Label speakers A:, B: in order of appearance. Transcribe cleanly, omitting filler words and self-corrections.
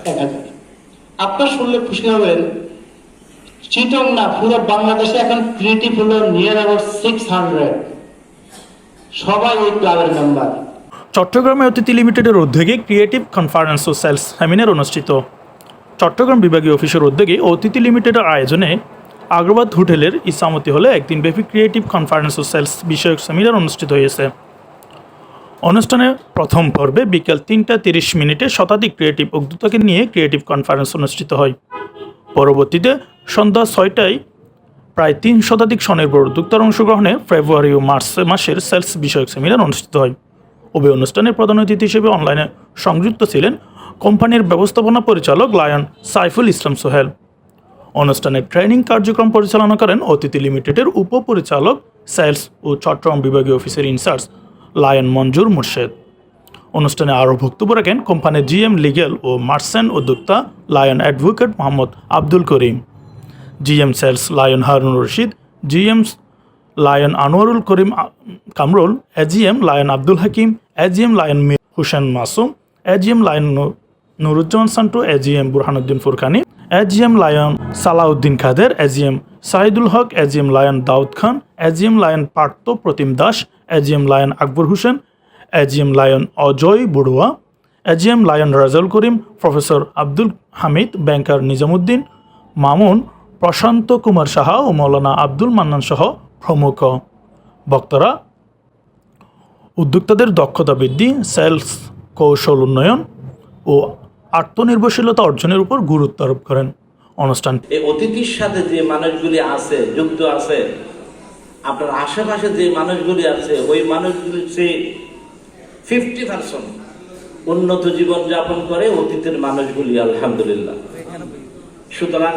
A: 1000। আপনার শুনলে খুশি হবেন, চিটং না পুরো বাংলাদেশে এখন ক্রিয়েটিভ হলো নিয়ার অ্যাবাউট 600, সবাই এই ক্লাবের মেম্বার।
B: চট্টগ্রামে অতিথি লিমিটেডের উদ্যোগে ক্রিয়েটিভ কনফারেন্স ও সেলস সেমিনার অনুষ্ঠিত। চট্টগ্রাম বিভাগীয় অফিসের উদ্যোগে অতিথি লিমিটেডের আয়োজনে আগ্রাবাদ হোটেলের ইসামতি হলে একদিনব্যাপী ক্রিয়েটিভ কনফারেন্স ও সেলস বিষয়ক সেমিনার অনুষ্ঠিত হয়েছে। অনুষ্ঠানের প্রথম পর্বে বিকেল 3:30 শতাধিক ক্রিয়েটিভ উদ্যোক্তাকে নিয়ে ক্রিয়েটিভ কনফারেন্স অনুষ্ঠিত হয়। পরবর্তীতে সন্ধ্যা 6টায় প্রায় 3 শতাধিক স্বনির্ভর উদ্যোক্তার অংশগ্রহণে ফেব্রুয়ারি ও মার্চ মাসের সেলস বিষয়ক সেমিনার অনুষ্ঠিত হয়। উভয় অনুষ্ঠানের প্রধান অতিথি হিসেবে অনলাইনে সংযুক্ত ছিলেন কোম্পানির ব্যবস্থাপনা পরিচালক লায়ন সাইফুল ইসলাম সোহেল। অনুষ্ঠানের ট্রেনিং কার্যক্রম পরিচালনা করেন অতিথি লিমিটেডের উপপরিচালক সেলস ও চট্টগ্রাম বিভাগীয় অফিসের ইনচার্জ লায়ন মঞ্জুর মুর্শেদ। অনুষ্ঠানে আরও বক্তব্য রাখেন কোম্পানির জিএম লিগ্যাল ও মার্চেন্ট উদ্যোক্তা Lion advocate Mohammad Abdul Karim, GM sales Lion Harun Rashid, GM Lion Anwarul Karim Kamrul, AGM Lion Abdul Hakim, AGM Lion Hossain Masum, AGM Lion Nuruzzaman Santu, AGM Burhanuddin Furkani, AGM Lion Salauddin Khader, AGM Saidul Haque, AGM Lion Daud Khan, AGM Lion Partha Pratim Das, AGM Lion Akbar Hossain, AGM Lion Ajay Barua, AGM Lion Rajaul Karim, professor Abdul Hamid, ব্যাংকার নিজামুদ্দিন মামুন, প্রশান্ত কুমার সাহা ও মৌলানা আব্দুল মান্নান সহ প্রমুখ। বক্তারা উদ্যোক্তাদের দক্ষতা বৃদ্ধি, sales কৌশল উন্নয়ন ও আত্মনির্ভরশীলতা অর্জনের উপর গুরুত্ব আরোপ করেন। অনুষ্ঠান
C: এই অতিথির সাথে যে মানুষগুলি আছে যুক্ত আছে, আপনার আশেপাশে যে মানুষগুলি আছে, ওই মানুষগুলির চেয়ে 50% উন্নত জীবন যাপন করে অতীতের মানুষগুলি, আলহামদুলিল্লাহ। সুতরাং